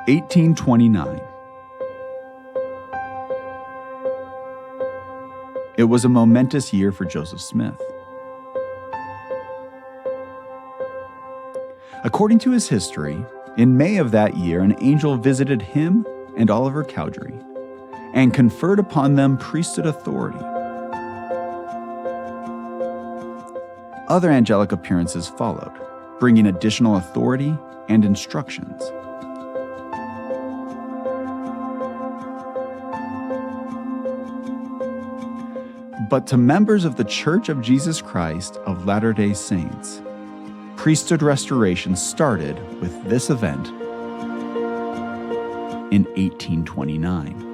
1829. It was a momentous year for Joseph Smith. According to his history, in May of that year, an angel visited him and Oliver Cowdery and conferred upon them priesthood authority. Other angelic appearances followed, bringing additional authority and instructions. But to members of the Church of Jesus Christ of Latter-day Saints, priesthood restoration started with this event in 1829.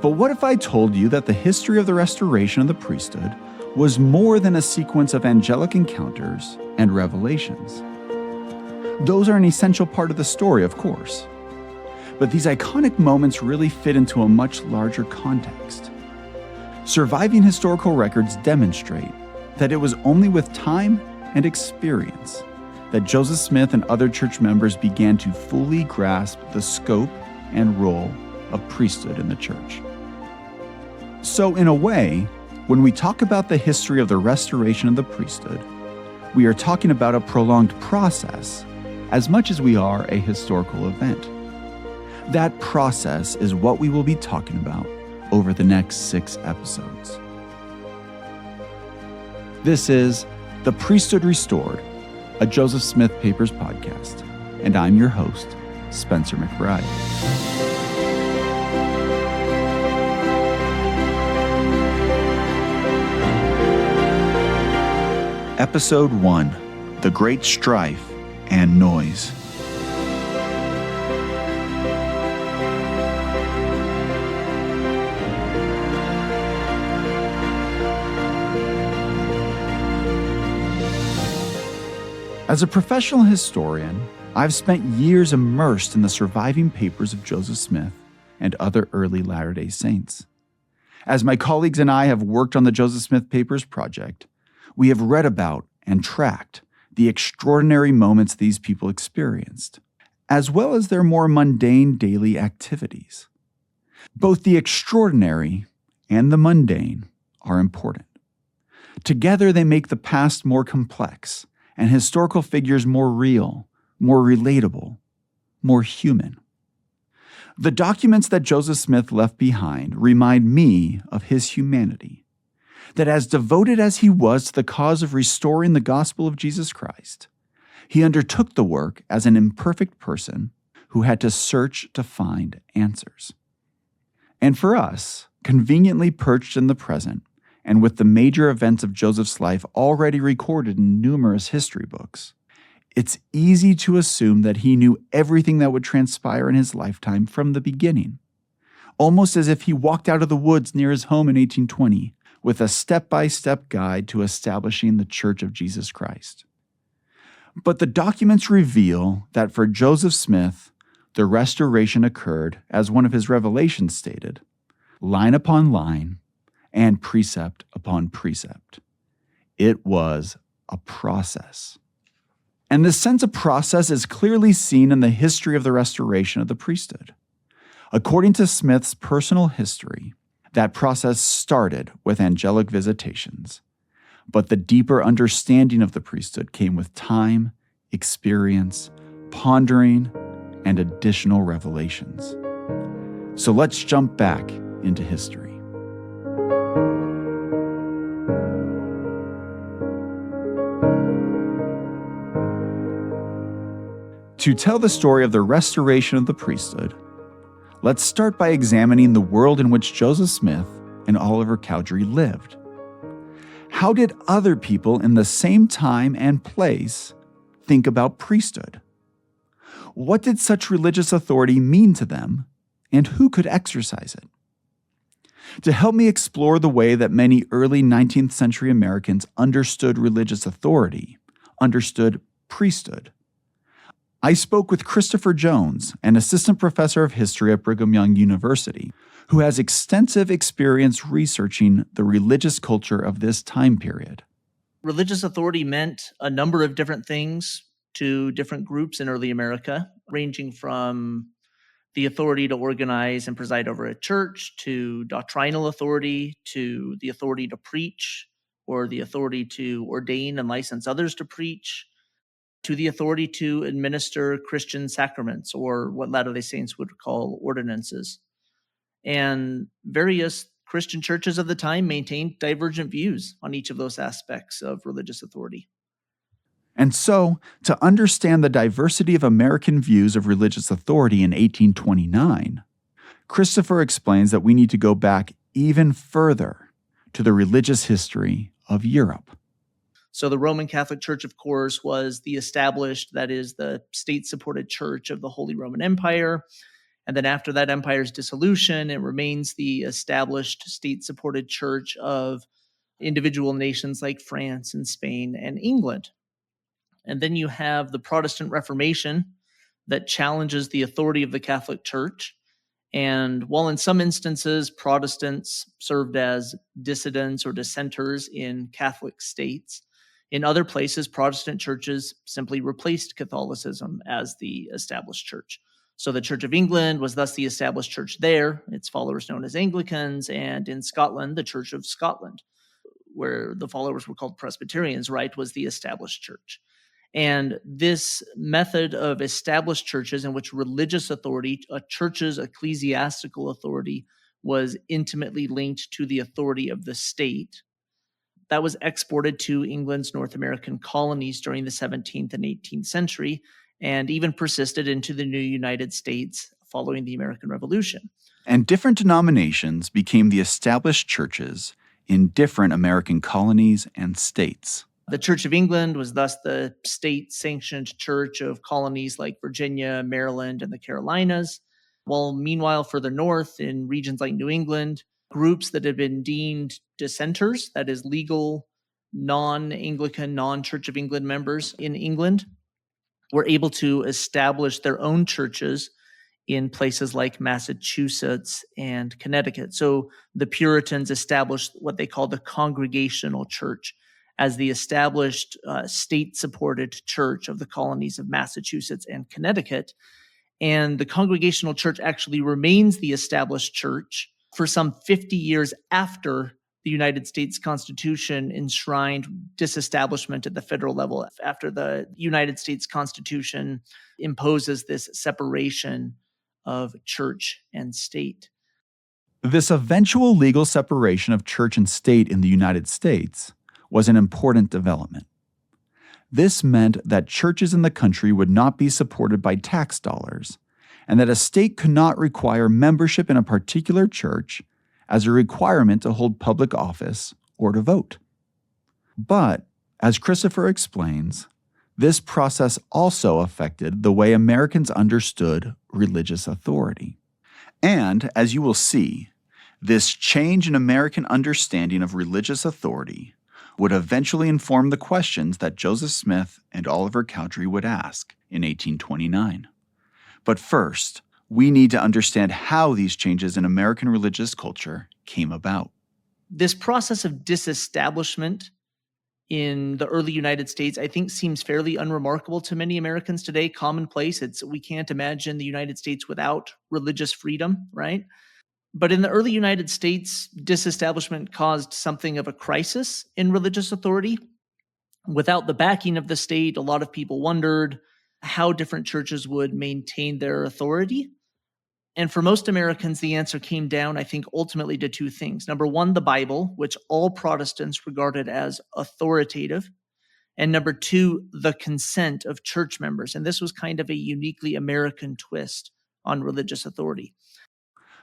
But what if I told you that the history of the restoration of the priesthood was more than a sequence of angelic encounters and revelations? Those are an essential part of the story, of course. But these iconic moments really fit into a much larger context. Surviving historical records demonstrate that it was only with time and experience that Joseph Smith and other church members began to fully grasp the scope and role of priesthood in the church. So in a way, when we talk about the history of the restoration of the priesthood, we are talking about a prolonged process as much as we are a historical event. That process is what we will be talking about over the next 6 episodes. This is The Priesthood Restored, a Joseph Smith Papers podcast, and I'm your host, Spencer McBride. Episode 1, The Great Strife and Noise. As a professional historian, I've spent years immersed in the surviving papers of Joseph Smith and other early Latter-day Saints. As my colleagues and I have worked on the Joseph Smith Papers project, we have read about and tracked the extraordinary moments these people experienced, as well as their more mundane daily activities. Both the extraordinary and the mundane are important. Together, they make the past more complex and historical figures more real, more relatable, more human. The documents that Joseph Smith left behind remind me of his humanity, that as devoted as he was to the cause of restoring the gospel of Jesus Christ, he undertook the work as an imperfect person who had to search to find answers. And for us, conveniently perched in the present, and with the major events of Joseph's life already recorded in numerous history books, it's easy to assume that he knew everything that would transpire in his lifetime from the beginning, almost as if he walked out of the woods near his home in 1820 with a step-by-step guide to establishing the Church of Jesus Christ. But the documents reveal that for Joseph Smith, the restoration occurred, as one of his revelations stated, line upon line, and precept upon precept. It was a process. And this sense of process is clearly seen in the history of the restoration of the priesthood. According to Smith's personal history, that process started with angelic visitations, but the deeper understanding of the priesthood came with time, experience, pondering, and additional revelations. So let's jump back into history. To tell the story of the restoration of the priesthood, let's start by examining the world in which Joseph Smith and Oliver Cowdery lived. How did other people in the same time and place think about priesthood? What did such religious authority mean to them, and who could exercise it? To help me explore the way that many early 19th century Americans understood religious authority, understood priesthood, I spoke with Christopher Jones, an assistant professor of history at Brigham Young University, who has extensive experience researching the religious culture of this time period. Religious authority meant a number of different things to different groups in early America, ranging from the authority to organize and preside over a church, to doctrinal authority, to the authority to preach, or the authority to ordain and license others to preach, to the authority to administer Christian sacraments, or what Latter-day Saints would call ordinances. And various Christian churches of the time maintained divergent views on each of those aspects of religious authority. And so, to understand the diversity of American views of religious authority in 1829, Christopher explains that we need to go back even further to the religious history of Europe. So the Roman Catholic Church, of course, was the established, that is, the state-supported church of the Holy Roman Empire. And then after that empire's dissolution, it remains the established state-supported church of individual nations like France and Spain and England. And then you have the Protestant Reformation that challenges the authority of the Catholic Church. And while in some instances Protestants served as dissidents or dissenters in Catholic states, in other places Protestant churches simply replaced Catholicism as the established church. So the Church of England was thus the established church there, its followers known as Anglicans, and in Scotland, the Church of Scotland, where the followers were called Presbyterians, right, was the established church. And this method of established churches in which religious authority, a church's ecclesiastical authority, was intimately linked to the authority of the state, that was exported to England's North American colonies during the 17th and 18th century, and even persisted into the new United States following the American Revolution. And different denominations became the established churches in different American colonies and states. The Church of England was thus the state-sanctioned church of colonies like Virginia, Maryland, and the Carolinas, while meanwhile further north in regions like New England, groups that had been deemed dissenters, that is legal, non-Anglican, non-Church of England members in England, were able to establish their own churches in places like Massachusetts and Connecticut. So the Puritans established what they called the Congregational Church as the established state-supported church of the colonies of Massachusetts and Connecticut. And the Congregational Church actually remains the established church for some 50 years after the United States Constitution enshrined disestablishment at the federal level, after the United States Constitution imposes this separation of church and state. This eventual legal separation of church and state in the United States was an important development. This meant that churches in the country would not be supported by tax dollars, and that a state could not require membership in a particular church as a requirement to hold public office or to vote. But, as Christopher explains, this process also affected the way Americans understood religious authority. And, as you will see, this change in American understanding of religious authority would eventually inform the questions that Joseph Smith and Oliver Cowdery would ask in 1829. But first, we need to understand how these changes in American religious culture came about. This process of disestablishment in the early United States, I think, seems fairly unremarkable to many Americans today, commonplace. We can't imagine the United States without religious freedom, right? But in the early United States, disestablishment caused something of a crisis in religious authority. Without the backing of the state, a lot of people wondered how different churches would maintain their authority. And for most Americans, the answer came down, I think, ultimately to two things. Number one, the Bible, which all Protestants regarded as authoritative. And number two, the consent of church members. And this was kind of a uniquely American twist on religious authority.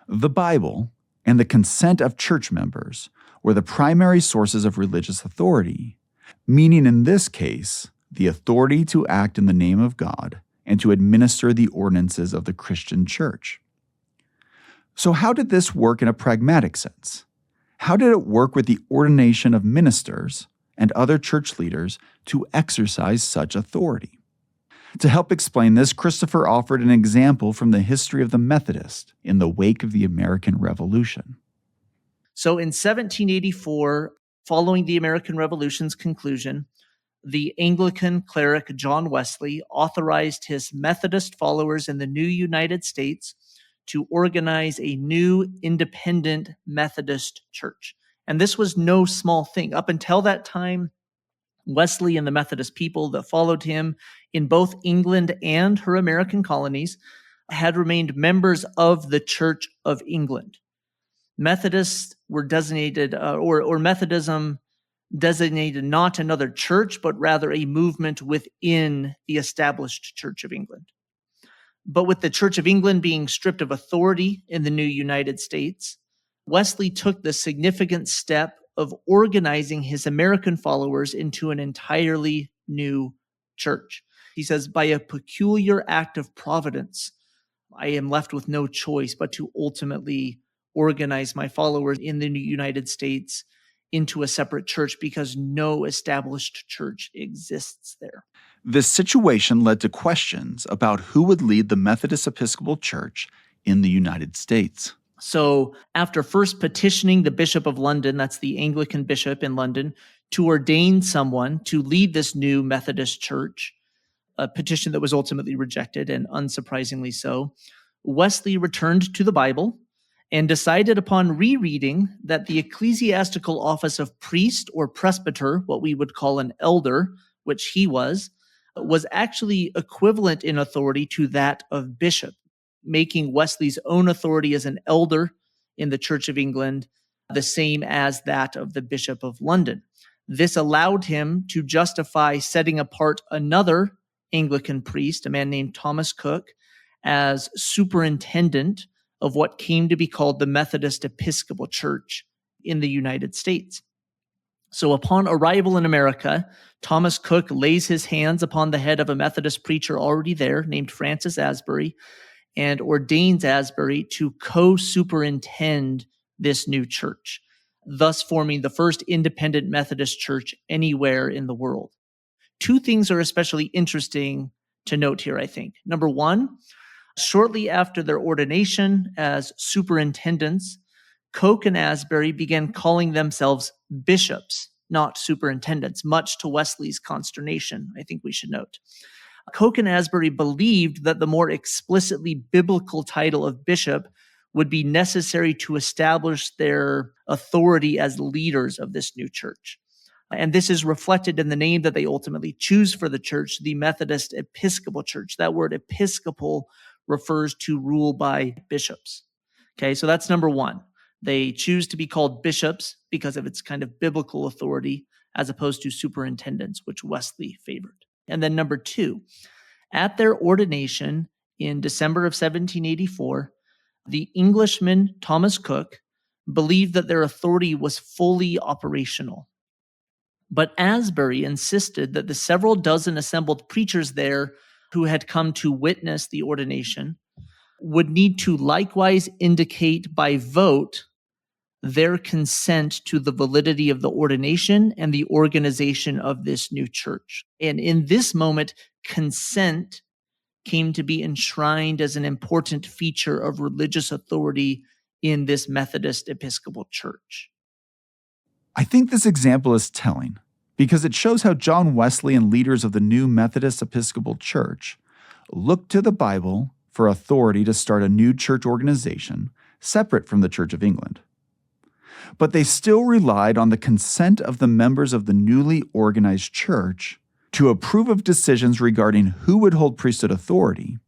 The Bible and the consent of church members were the primary sources of religious authority, meaning in this case, the authority to act in the name of God and to administer the ordinances of the Christian church. So how did this work in a pragmatic sense? How did it work with the ordination of ministers and other church leaders to exercise such authority? To help explain this, Christopher offered an example from the history of the Methodist in the wake of the American Revolution. So in 1784, following the American Revolution's conclusion, the Anglican cleric John Wesley authorized his Methodist followers in the new United States to organize a new independent Methodist church. And this was no small thing. Up until that time, Wesley and the Methodist people that followed him in both England and her American colonies had remained members of the Church of England. Methodists were designated, or Methodism designated not another church, but rather a movement within the established Church of England. But with the Church of England being stripped of authority in the new United States, Wesley took the significant step of organizing his American followers into an entirely new church. He says, by a peculiar act of providence, I am left with no choice but to ultimately organize my followers in the new United States into a separate church because no established church exists there. This situation led to questions about who would lead the Methodist Episcopal Church in the United States. So after first petitioning the Bishop of London, that's the Anglican bishop in London, to ordain someone to lead this new Methodist church, a petition that was ultimately rejected, and unsurprisingly so, Wesley returned to the Bible and decided upon rereading that the ecclesiastical office of priest or presbyter, what we would call an elder, which he was actually equivalent in authority to that of bishop, making Wesley's own authority as an elder in the Church of England the same as that of the Bishop of London. This allowed him to justify setting apart another Anglican priest, a man named Thomas Cook, as superintendent of what came to be called the Methodist Episcopal Church in the United States. So upon arrival in America, Thomas Cook lays his hands upon the head of a Methodist preacher already there named Francis Asbury and ordains Asbury to co-superintend this new church, thus forming the first independent Methodist church anywhere in the world. Two things are especially interesting to note here, I think. Number one, shortly after their ordination as superintendents, Coke and Asbury began calling themselves bishops, not superintendents, much to Wesley's consternation, I think we should note. Coke and Asbury believed that the more explicitly biblical title of bishop would be necessary to establish their authority as leaders of this new church. And this is reflected in the name that they ultimately choose for the church, the Methodist Episcopal Church. That word episcopal refers to rule by bishops. Okay, so that's number one. They choose to be called bishops because of its kind of biblical authority as opposed to superintendents, which Wesley favored. And then number two, at their ordination in December of 1784, the Englishman Thomas Cook believed that their authority was fully operational. But Asbury insisted that the several dozen assembled preachers there who had come to witness the ordination would need to likewise indicate by vote their consent to the validity of the ordination and the organization of this new church. And in this moment, consent came to be enshrined as an important feature of religious authority in this Methodist Episcopal Church. I think this example is telling because it shows how John Wesley and leaders of the new Methodist Episcopal Church looked to the Bible for authority to start a new church organization separate from the Church of England. But they still relied on the consent of the members of the newly organized church to approve of decisions regarding who would hold priesthood authority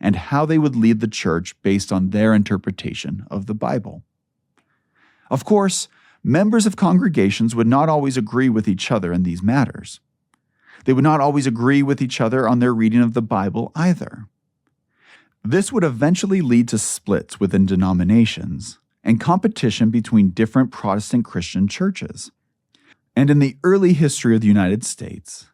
and how they would lead the church based on their interpretation of the Bible. Of course, members of congregations would not always agree with each other in these matters. They would not always agree with each other on their reading of the Bible either. This would eventually lead to splits within denominations and competition between different Protestant Christian churches. And in the early history of the United States,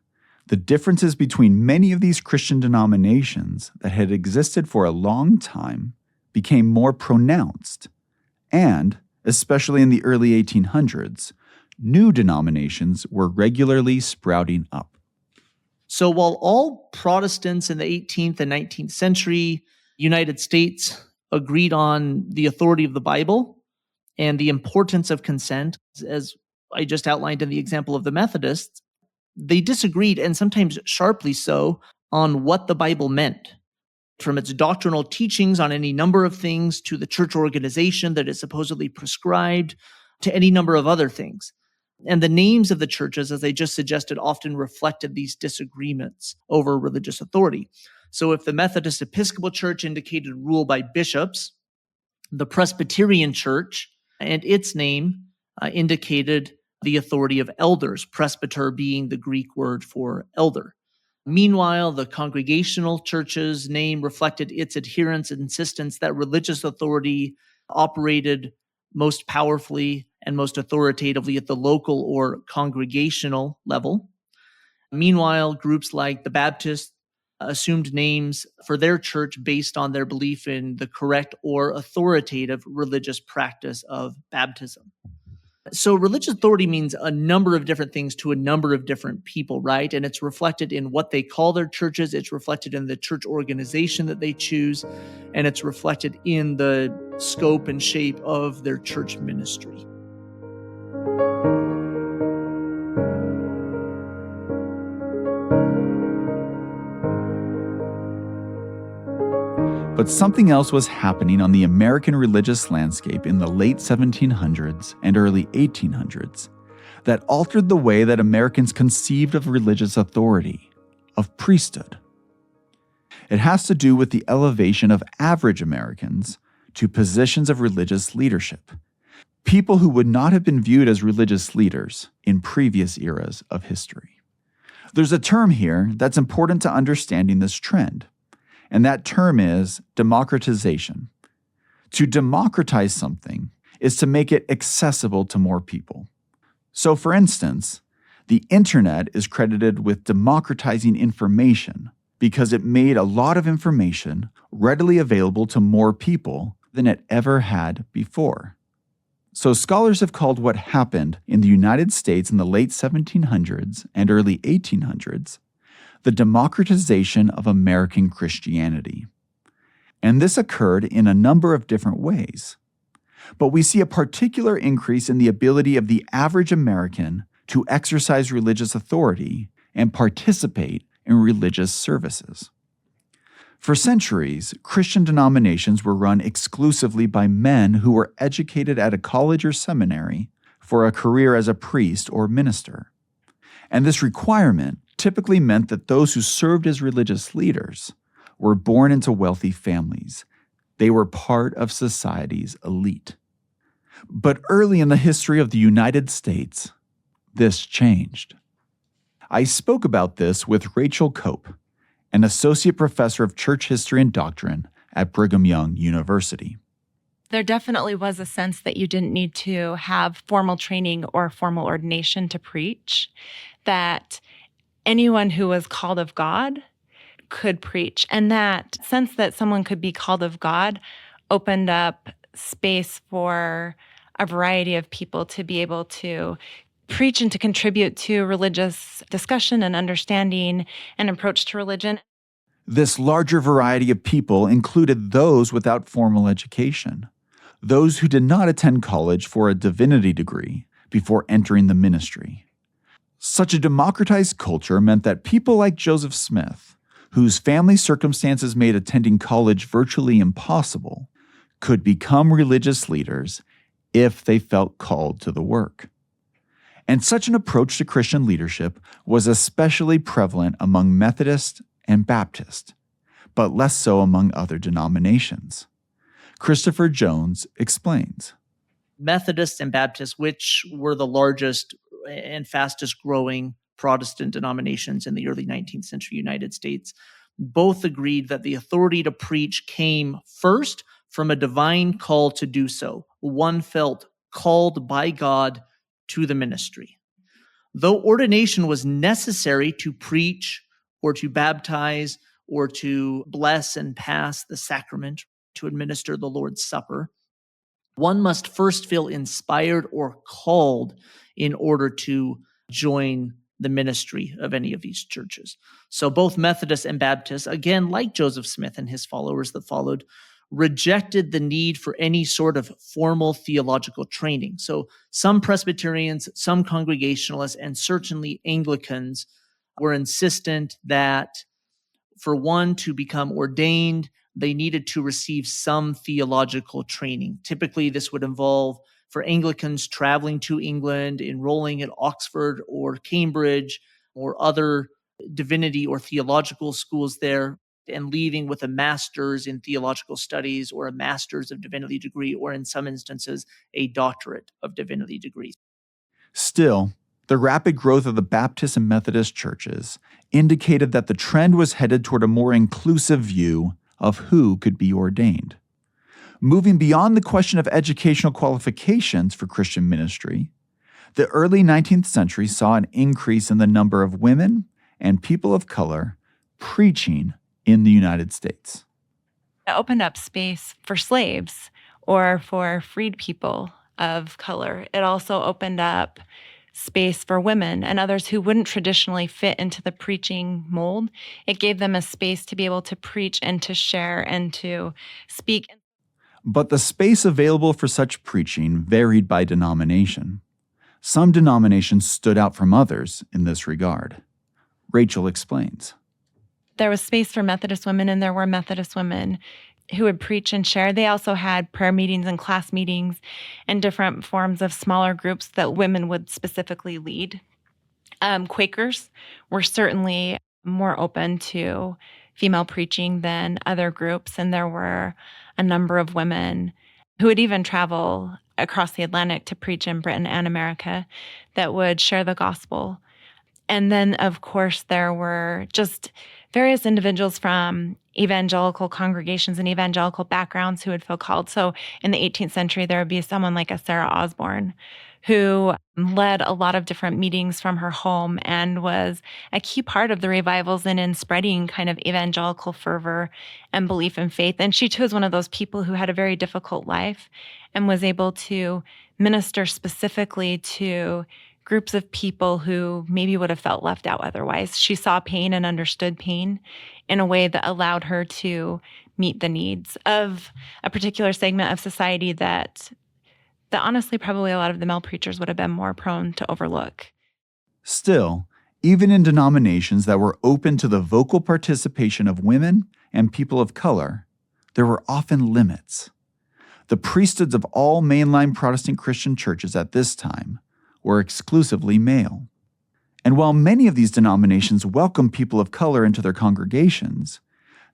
the differences between many of these Christian denominations that had existed for a long time became more pronounced, and, especially in the early 1800s, new denominations were regularly sprouting up. So while all Protestants in the 18th and 19th century United States agreed on the authority of the Bible and the importance of consent, as I just outlined in the example of the Methodists, They disagreed, and sometimes sharply so, on what the Bible meant, from its doctrinal teachings on any number of things to the church organization that it supposedly prescribed to any number of other things. And the names of the churches, as I just suggested, often reflected these disagreements over religious authority. So if the Methodist Episcopal Church indicated rule by bishops, the Presbyterian Church and its name indicated the authority of elders, presbyter being the Greek word for elder. Meanwhile, the Congregational Church's name reflected its adherents' insistence that religious authority operated most powerfully and most authoritatively at the local or congregational level. Meanwhile, groups like the Baptists assumed names for their church based on their belief in the correct or authoritative religious practice of baptism. So religious authority means a number of different things to a number of different people, right? And it's reflected in what they call their churches. It's reflected in the church organization that they choose. And it's reflected in the scope and shape of their church ministry. But something else was happening on the American religious landscape in the late 1700s and early 1800s that altered the way that Americans conceived of religious authority, of priesthood. It has to do with the elevation of average Americans to positions of religious leadership, people who would not have been viewed as religious leaders in previous eras of history. There's a term here that's important to understanding this trend. And that term is democratization. To democratize something is to make it accessible to more people. So, for instance, the internet is credited with democratizing information because it made a lot of information readily available to more people than it ever had before. So scholars have called what happened in the United States in the late 1700s and early 1800s the democratization of American Christianity. And this occurred in a number of different ways. But we see a particular increase in the ability of the average American to exercise religious authority and participate in religious services. For centuries, Christian denominations were run exclusively by men who were educated at a college or seminary for a career as a priest or minister. And this requirement typically meant that those who served as religious leaders were born into wealthy families. They were part of society's elite. But early in the history of the United States, this changed. I spoke about this with Rachel Cope, an associate professor of church history and doctrine at Brigham Young University. There definitely was a sense that you didn't need to have formal training or formal ordination to preach, that anyone who was called of God could preach. And that sense that someone could be called of God opened up space for a variety of people to be able to preach and to contribute to religious discussion and understanding and approach to religion. This larger variety of people included those without formal education, those who did not attend college for a divinity degree before entering the ministry. Such a democratized culture meant that people like Joseph Smith, whose family circumstances made attending college virtually impossible, could become religious leaders if they felt called to the work. And such an approach to Christian leadership was especially prevalent among Methodists and Baptists, but less so among other denominations. Christopher Jones explains. Methodists and Baptists, which were the largest and fastest growing Protestant denominations in the early 19th century United States, both agreed that the authority to preach came first from a divine call to do so. One felt called by God to the ministry. Though ordination was necessary to preach or to baptize or to bless and pass the sacrament, to administer the Lord's Supper, one must first feel inspired or called in order to join the ministry of any of these churches. So both Methodists and Baptists, again, like Joseph Smith and his followers that followed, rejected the need for any sort of formal theological training. So some Presbyterians, some Congregationalists, and certainly Anglicans were insistent that for one to become ordained, they needed to receive some theological training. Typically, this would involve, for Anglicans, traveling to England, enrolling at Oxford or Cambridge or other divinity or theological schools there, and leaving with a master's in theological studies or a master's of divinity degree, or in some instances, a doctorate of divinity degree. Still, the rapid growth of the Baptist and Methodist churches indicated that the trend was headed toward a more inclusive view of who could be ordained. Moving beyond the question of educational qualifications for Christian ministry, the early 19th century saw an increase in the number of women and people of color preaching in the United States. It opened up space for slaves or for freed people of color. It also opened up space for women and others who wouldn't traditionally fit into the preaching mold. It gave them a space to be able to preach and to share and to speak. But the space available for such preaching varied by denomination. Some denominations stood out from others in this regard. Rachel explains. There was space for Methodist women, and there were Methodist women who would preach and share. They also had prayer meetings and class meetings and different forms of smaller groups that women would specifically lead. Quakers were certainly more open to female preaching than other groups, and there were a number of women who would even travel across the Atlantic to preach in Britain and America that would share the gospel. And then, of course, there were just various individuals from evangelical congregations and evangelical backgrounds who would feel called. So in the 18th century, there would be someone like a Sarah Osborne who led a lot of different meetings from her home and was a key part of the revivals and in spreading kind of evangelical fervor and belief in faith. And she too was one of those people who had a very difficult life and was able to minister specifically to groups of people who maybe would have felt left out otherwise. She saw pain and understood pain in a way that allowed her to meet the needs of a particular segment of society that honestly probably a lot of the male preachers would have been more prone to overlook. Still, even in denominations that were open to the vocal participation of women and people of color, there were often limits. The priesthoods of all mainline Protestant Christian churches at this time were exclusively male. And while many of these denominations welcomed people of color into their congregations,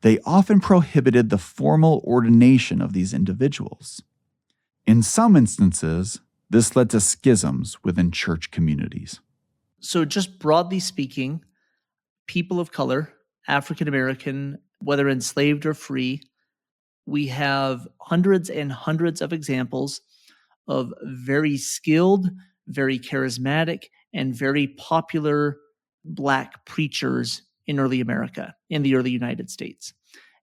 they often prohibited the formal ordination of these individuals. In some instances, this led to schisms within church communities. So just broadly speaking, people of color, African American, whether enslaved or free, we have hundreds and hundreds of examples of very skilled, very charismatic, and very popular Black preachers in early America, in the early United States.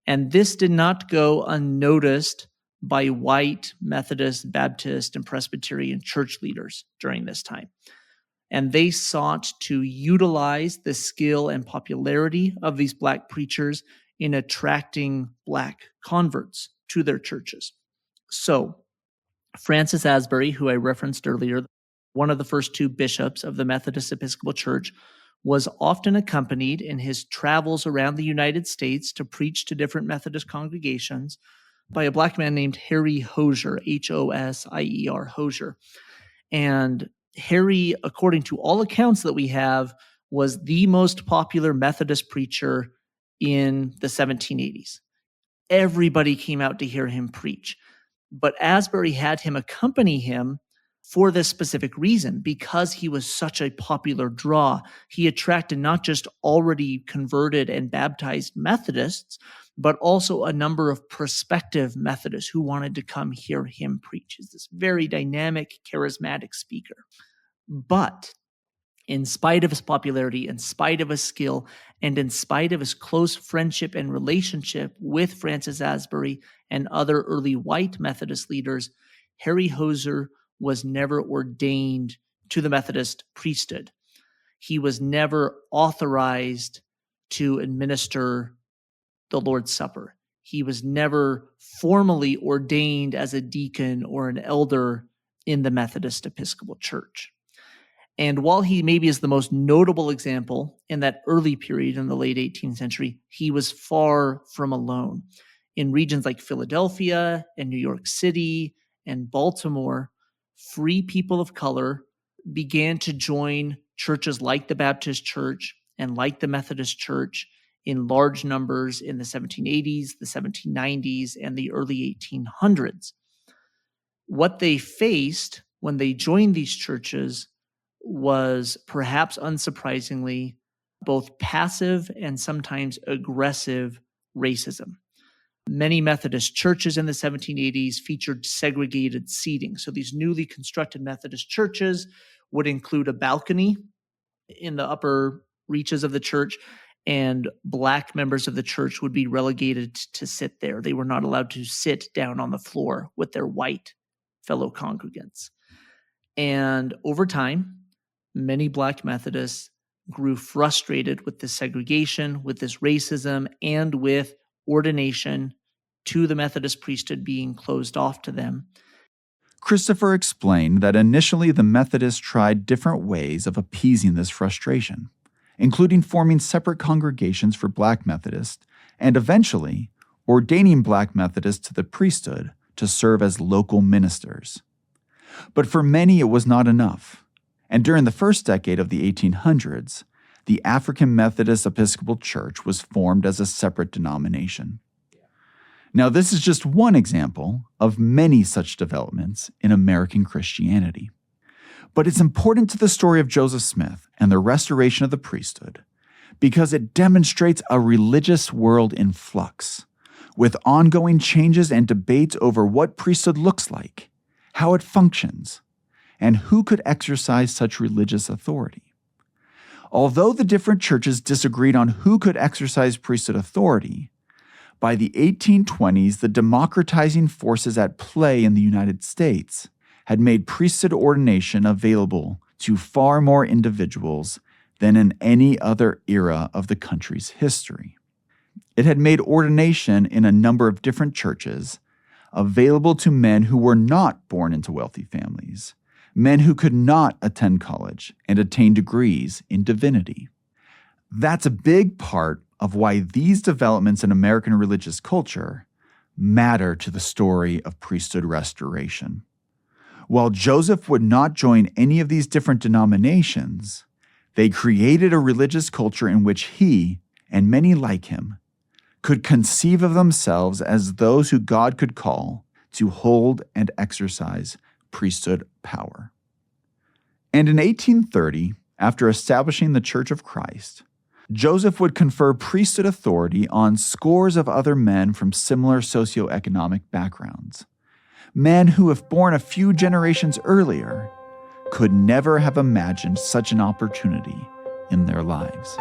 And this did not go unnoticed by white Methodist, Baptist, and Presbyterian church leaders during this time. And they sought to utilize the skill and popularity of these Black preachers in attracting Black converts to their churches. So, Francis Asbury, who I referenced earlier, one of the first two bishops of the Methodist Episcopal Church, was often accompanied in his travels around the United States to preach to different Methodist congregations by a Black man named Harry Hosier, Hosier, Hosier. And Harry, according to all accounts that we have, was the most popular Methodist preacher in the 1780s. Everybody came out to hear him preach. But Asbury had him accompany him for this specific reason, because he was such a popular draw. He attracted not just already converted and baptized Methodists, but also a number of prospective Methodists who wanted to come hear him preach. He's this very dynamic, charismatic speaker. But in spite of his popularity, in spite of his skill, and in spite of his close friendship and relationship with Francis Asbury and other early white Methodist leaders, Harry Hosier was never ordained to the Methodist priesthood. He was never authorized to administer the Lord's Supper. he was never formally ordained as a deacon or an elder in the Methodist Episcopal Church. And while he maybe is the most notable example in that early period in the late 18th century, he was far from alone. In regions like Philadelphia and New York City and Baltimore, free people of color began to join churches like the Baptist Church and like the Methodist Church in large numbers in the 1780s, the 1790s, and the early 1800s. What they faced when they joined these churches was, perhaps unsurprisingly, both passive and sometimes aggressive racism. Many Methodist churches in the 1780s featured segregated seating. So these newly constructed Methodist churches would include a balcony in the upper reaches of the church, and Black members of the church would be relegated to sit there. They were not allowed to sit down on the floor with their white fellow congregants. And over time, many Black Methodists grew frustrated with this segregation, with this racism, and with ordination to the Methodist priesthood being closed off to them. Christopher explained that initially the Methodists tried different ways of appeasing this frustration, including forming separate congregations for Black Methodists and eventually ordaining Black Methodists to the priesthood to serve as local ministers. But for many, it was not enough. And during the first decade of the 1800s, the African Methodist Episcopal Church was formed as a separate denomination. Now, this is just one example of many such developments in American Christianity. But it's important to the story of Joseph Smith and the restoration of the priesthood because it demonstrates a religious world in flux, with ongoing changes and debates over what priesthood looks like, how it functions, and who could exercise such religious authority. Although the different churches disagreed on who could exercise priesthood authority, by the 1820s, the democratizing forces at play in the United States had made priesthood ordination available to far more individuals than in any other era of the country's history. It had made ordination in a number of different churches available to men who were not born into wealthy families, men who could not attend college and attain degrees in divinity. That's a big part of why these developments in American religious culture matter to the story of priesthood restoration. While Joseph would not join any of these different denominations, they created a religious culture in which he, and many like him, could conceive of themselves as those who God could call to hold and exercise priesthood power. And in 1830, after establishing the Church of Christ, Joseph would confer priesthood authority on scores of other men from similar socioeconomic backgrounds. Men who, if born a few generations earlier, could never have imagined such an opportunity in their lives.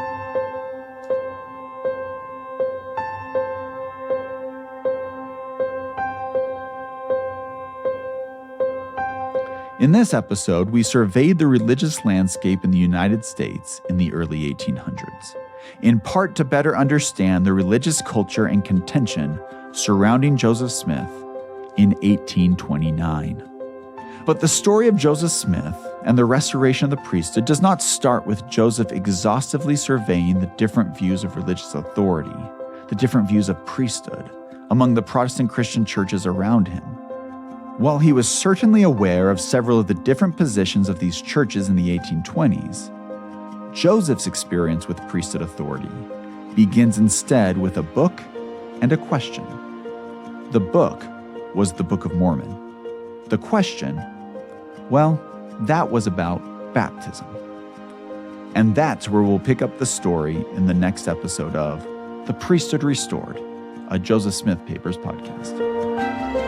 In this episode, we surveyed the religious landscape in the United States in the early 1800s, in part to better understand the religious culture and contention surrounding Joseph Smith in 1829. But the story of Joseph Smith and the restoration of the priesthood does not start with Joseph exhaustively surveying the different views of religious authority, the different views of priesthood among the Protestant Christian churches around him. While he was certainly aware of several of the different positions of these churches in the 1820s, Joseph's experience with priesthood authority begins instead with a book and a question. The book was the Book of Mormon. The question, well, that was about baptism. And that's where we'll pick up the story in the next episode of The Priesthood Restored, a Joseph Smith Papers podcast.